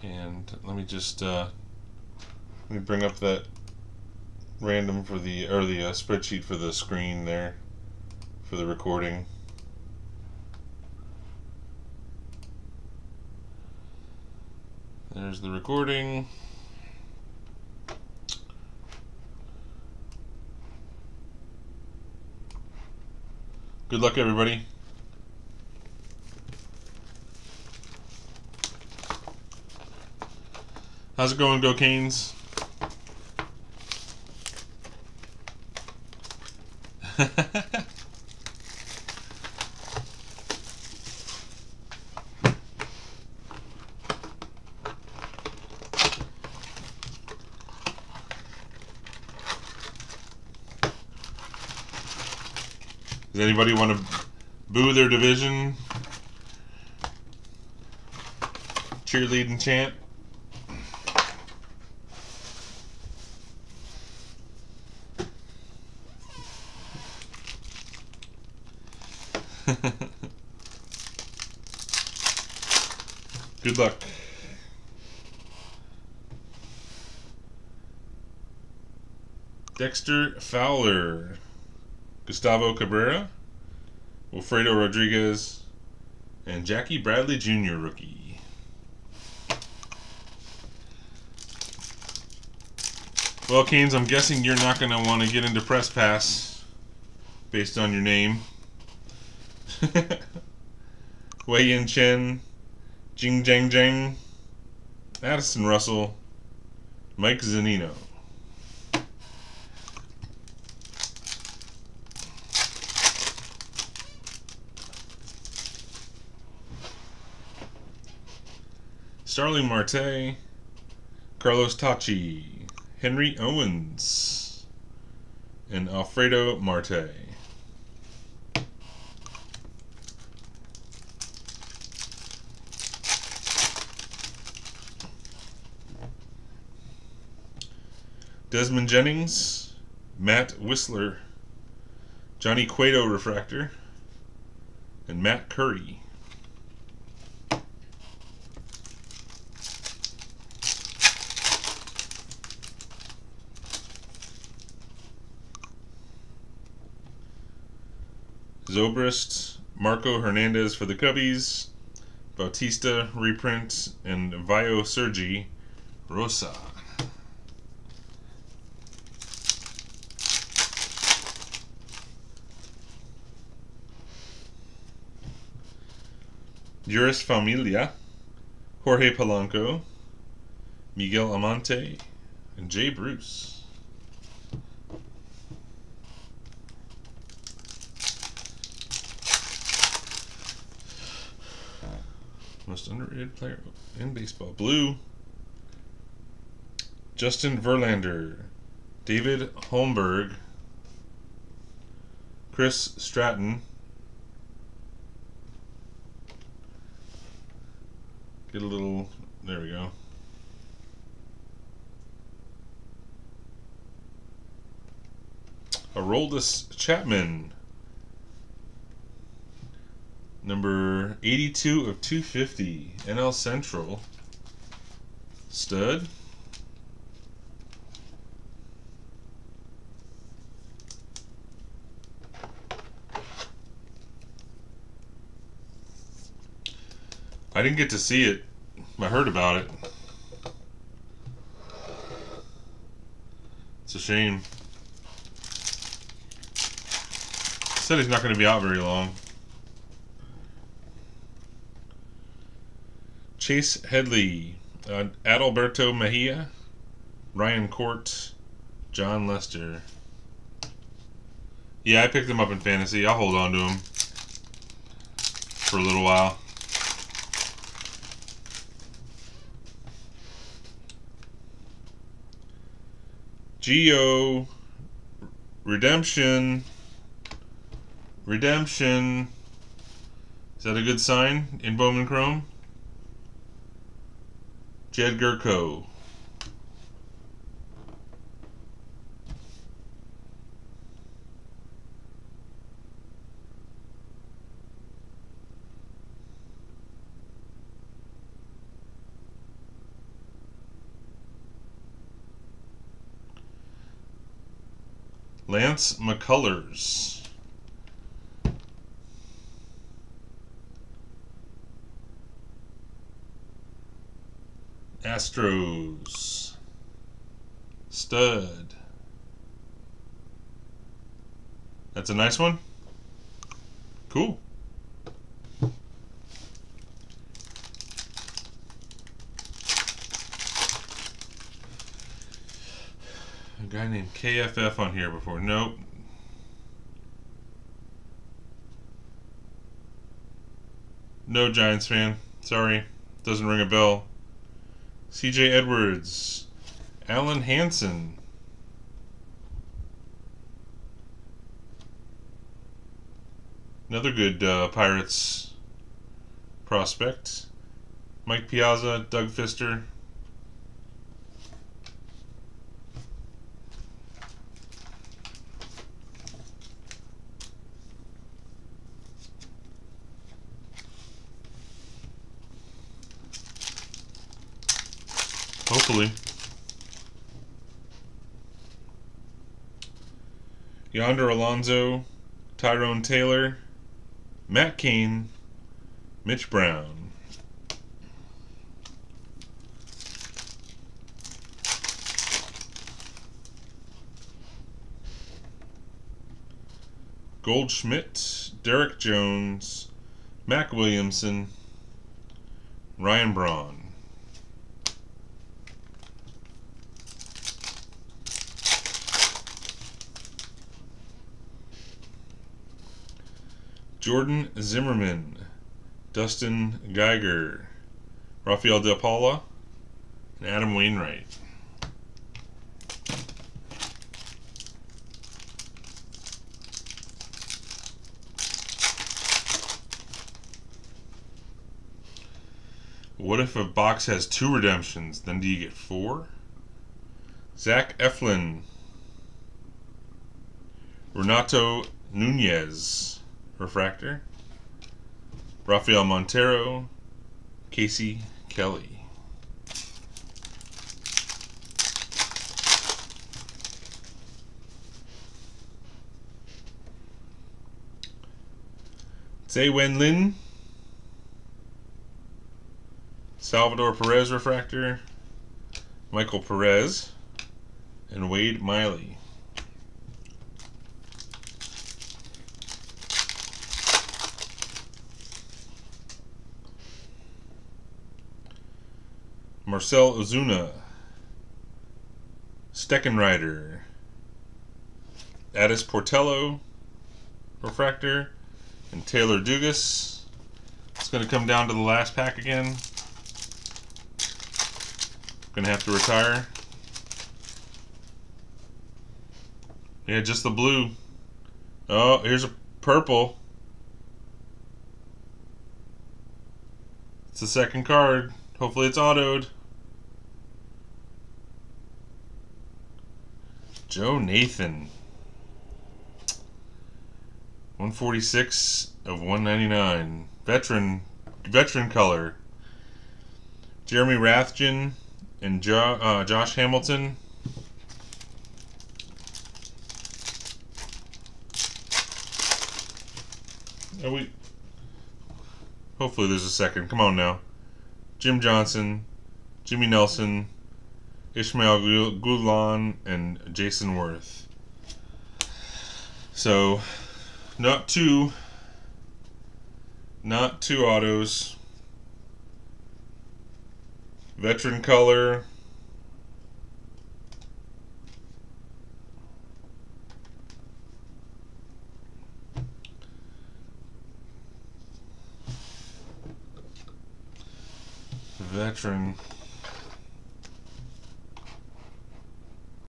And let me just let me bring up that random for the spreadsheet for the screen there for the recording. There's the recording. Good luck, everybody. How's it going, Go Canes? Does anybody want to boo their division? Cheerleading chant? Good luck. Dexter Fowler, Gustavo Cabrera, Wilfredo Rodriguez, and Jackie Bradley Jr. rookie. Well, Canes, I'm guessing you're not going to want to get into Press Pass based on your name. Wei Yin Chen, Jing Jang Jang, Addison Russell, Mike Zunino. Starling Marte, Carlos Tachi, Henry Owens, and Alfredo Marte. Desmond Jennings, Matt Whistler, Johnny Cueto refractor, and Matt Curry. Zobrist, Marco Hernandez for the Cubbies, Bautista reprint, and Vio Sergi Rosa. Juris Familia, Jorge Polanco, Miguel Amante, and Jay Bruce. Most underrated player in baseball. Blue, Justin Verlander, David Holmberg, Chris Stratton. Get a little, there we go. Aroldis Chapman, number 82 of 250, NL Central. Stud. I didn't get to see it. I heard about it. It's a shame. Said he's not going to be out very long. Chase Headley, Adalberto Mejia, Ryan Court, John Lester. Yeah, I picked him up in fantasy. I'll hold on to him for a little while. Geo Redemption. Is that a good sign in Bowman Chrome? Jed Gurko. Lance McCullers. Astros. Stud. That's a nice one. Cool. A guy named KFF on here before. Nope. No Giants fan. Sorry. Doesn't ring a bell. CJ Edwards. Alan Hansen. Another good Pirates prospect. Mike Piazza, Doug Fister. Hopefully. Yonder Alonso, Tyrone Taylor, Matt Cain, Mitch Brown. Goldschmidt, Derek Jones, Mac Williamson, Ryan Braun. Jordan Zimmerman, Dustin Geiger, Rafael Del Paula, and Adam Wainwright. What if a box has 2 redemptions? Then do you get 4? Zach Eflin, Renato Nunez, refractor. Rafael Montero, Casey Kelly. Tsai Wen Lin, Salvador Perez refractor, Michael Perez, and Wade Miley. Marcell Ozuna, Steckenrider, Addis Portello, refractor, and Taylor Dugas. It's going to come down to the last pack again. Going to have to retire. Yeah, just the blue. Oh, here's a purple. It's the second card. Hopefully it's autoed. Joe Nathan. 146 of 199. Veteran color. Jeremy Rathjen and Josh Hamilton. Hopefully there's a second. Come on now. Jim Johnson, Jimmy Nelson, Ishmael Gulan, and Jason Worth. So, not two autos. Veteran color. Veteran